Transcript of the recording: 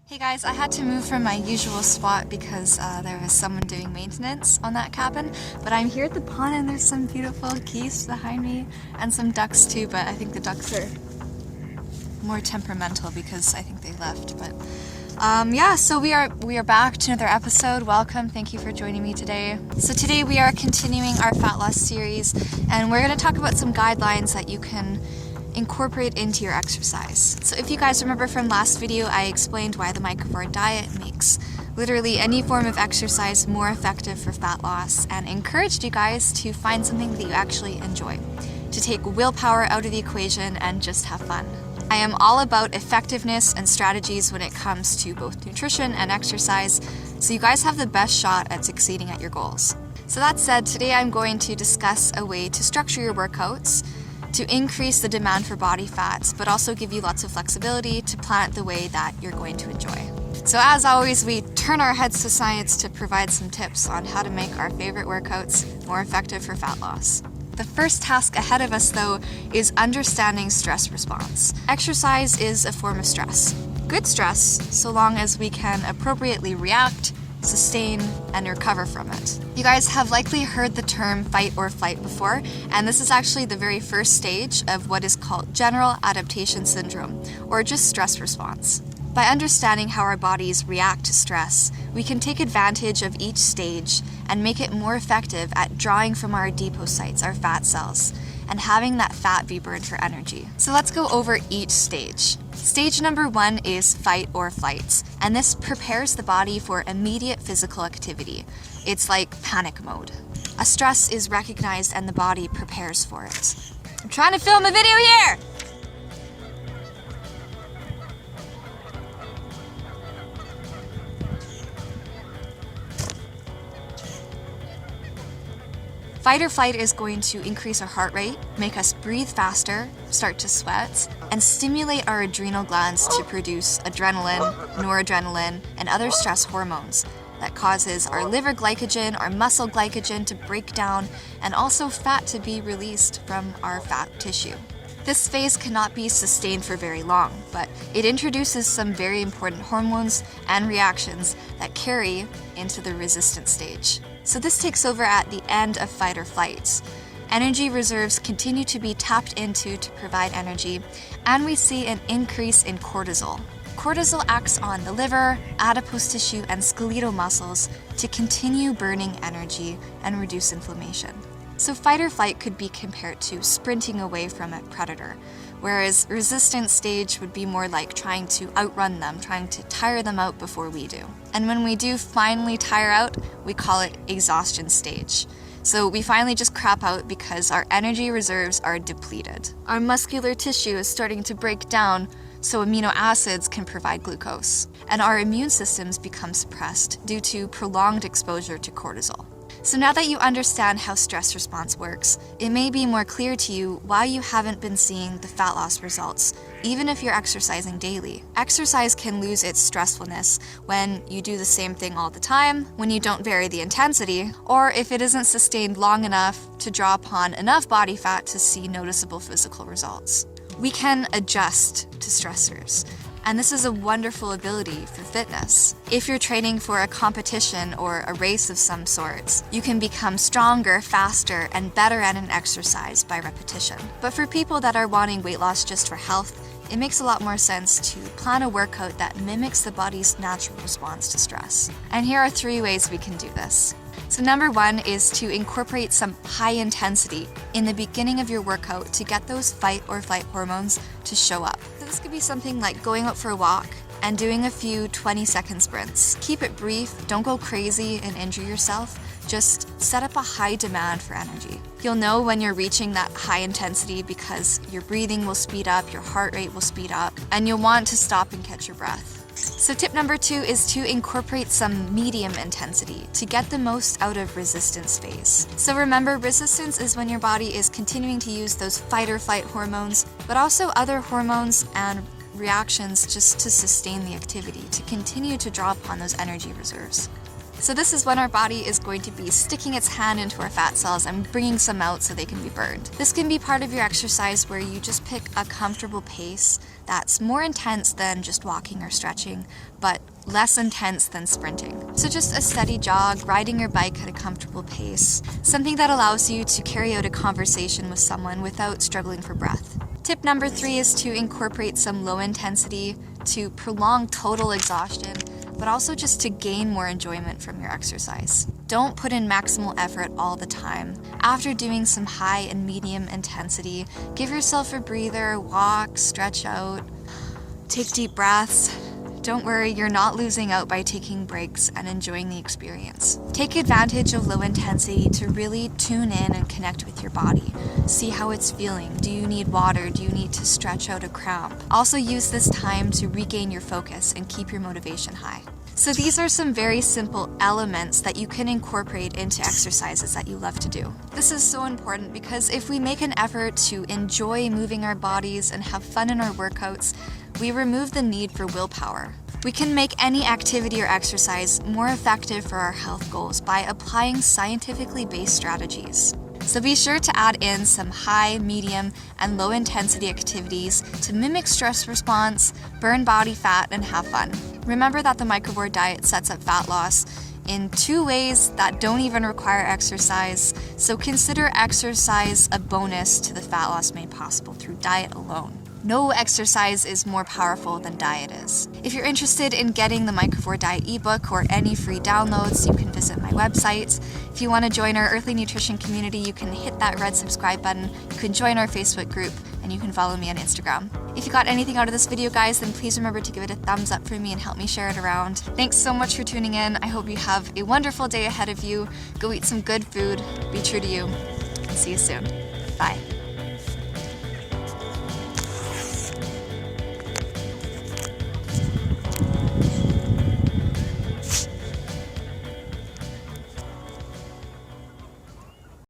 Hey guys, I had to move from my usual spot because there was someone doing maintenance on that cabin, but I'm here at the pond and there's some beautiful geese behind me and some ducks too, but I think the ducks are more temperamental because I think they left. But yeah, so we are back to another episode. Welcome, thank you for joining me today. So today we are continuing our fat loss series, and we're going to talk about some guidelines that you can incorporate into your exercise. So if you guys remember from last video, I explained why the microvore diet makes literally any form of exercise more effective for fat loss, and encouraged you guys to find something that you actually enjoy, to take willpower out of the equation and just have fun. I am all about effectiveness and strategies when it comes to both nutrition and exercise, so you guys have the best shot at succeeding at your goals. So that said, today I'm going to discuss a way to structure your workouts to increase the demand for body fats, but also give you lots of flexibility to plan it the way that you're going to enjoy. So as always, we turn our heads to science to provide some tips on how to make our favorite workouts more effective for fat loss. The first task ahead of us, though, is understanding stress response. Exercise is a form of stress. Good stress, so long as we can appropriately react, sustain, and recover from it. You guys have likely heard the term fight or flight before, and this is actually the very first stage of what is called general adaptation syndrome, or just stress response. By understanding how our bodies react to stress, we can take advantage of each stage and make it more effective at drawing from our adipocytes, our fat cells, and having that fat be burned for energy. So let's go over each stage. Stage number 1 is fight or flight, and this prepares the body for immediate physical activity. It's like panic mode. A stress is recognized and the body prepares for it. I'm trying to film a video here! Fight or flight is going to increase our heart rate, make us breathe faster, start to sweat, and stimulate our adrenal glands to produce adrenaline, noradrenaline, and other stress hormones that causes our liver glycogen, our muscle glycogen to break down, and also fat to be released from our fat tissue. This phase cannot be sustained for very long, but it introduces some very important hormones and reactions that carry into the resistance stage. So this takes over at the end of fight or flight. Energy reserves continue to be tapped into to provide energy, and we see an increase in cortisol. Cortisol acts on the liver, adipose tissue, and skeletal muscles to continue burning energy and reduce inflammation. So fight or flight could be compared to sprinting away from a predator, whereas resistance stage would be more like trying to outrun them, trying to tire them out before we do. And when we do finally tire out, we call it exhaustion stage. So we finally just crap out because our energy reserves are depleted. Our muscular tissue is starting to break down so amino acids can provide glucose, and our immune systems become suppressed due to prolonged exposure to cortisol. So now that you understand how stress response works, it may be more clear to you why you haven't been seeing the fat loss results, even if you're exercising daily. Exercise can lose its stressfulness when you do the same thing all the time, when you don't vary the intensity, or if it isn't sustained long enough to draw upon enough body fat to see noticeable physical results. We can adjust to stressors, and this is a wonderful ability for fitness. If you're training for a competition or a race of some sort, you can become stronger, faster, and better at an exercise by repetition. But for people that are wanting weight loss just for health, it makes a lot more sense to plan a workout that mimics the body's natural response to stress. And here are 3 ways we can do this. So number 1 is to incorporate some high intensity in the beginning of your workout to get those fight or flight hormones to show up. So this could be something like going out for a walk and doing a few 20-second sprints. Keep it brief, don't go crazy and injure yourself. Just set up a high demand for energy. You'll know when you're reaching that high intensity because your breathing will speed up, your heart rate will speed up, and you'll want to stop and catch your breath. So tip number 2 is to incorporate some medium intensity to get the most out of resistance phase. So remember, resistance is when your body is continuing to use those fight or flight hormones, but also other hormones and reactions just to sustain the activity, to continue to draw upon those energy reserves. So this is when our body is going to be sticking its hand into our fat cells and bringing some out so they can be burned. This can be part of your exercise where you just pick a comfortable pace that's more intense than just walking or stretching, but less intense than sprinting. So just a steady jog, riding your bike at a comfortable pace, something that allows you to carry out a conversation with someone without struggling for breath. Tip number 3 is to incorporate some low intensity to prolong total exhaustion, but also just to gain more enjoyment from your exercise. Don't put in maximal effort all the time. After doing some high and medium intensity, give yourself a breather, walk, stretch out, take deep breaths. Don't worry, you're not losing out by taking breaks and enjoying the experience. Take advantage of low intensity to really tune in and connect with your body. See how it's feeling. Do you need water? Do you need to stretch out a cramp? Also use this time to regain your focus and keep your motivation high. So these are some very simple elements that you can incorporate into exercises that you love to do. This is so important because if we make an effort to enjoy moving our bodies and have fun in our workouts, we remove the need for willpower. We can make any activity or exercise more effective for our health goals by applying scientifically based strategies. So be sure to add in some high, medium, and low intensity activities to mimic stress response, burn body fat, and have fun. Remember that the microbore diet sets up fat loss in 2 ways that don't even require exercise, so consider exercise a bonus to the fat loss made possible through diet alone. No exercise is more powerful than diet is. If you're interested in getting the Microvore Diet ebook or any free downloads, you can visit my website. If you want to join our Earthly Nutrition community, you can hit that red subscribe button, you can join our Facebook group, and you can follow me on Instagram. If you got anything out of this video, guys, then please remember to give it a thumbs up for me and help me share it around. Thanks so much for tuning in. I hope you have a wonderful day ahead of you. Go eat some good food, be true to you, and see you soon. Bye.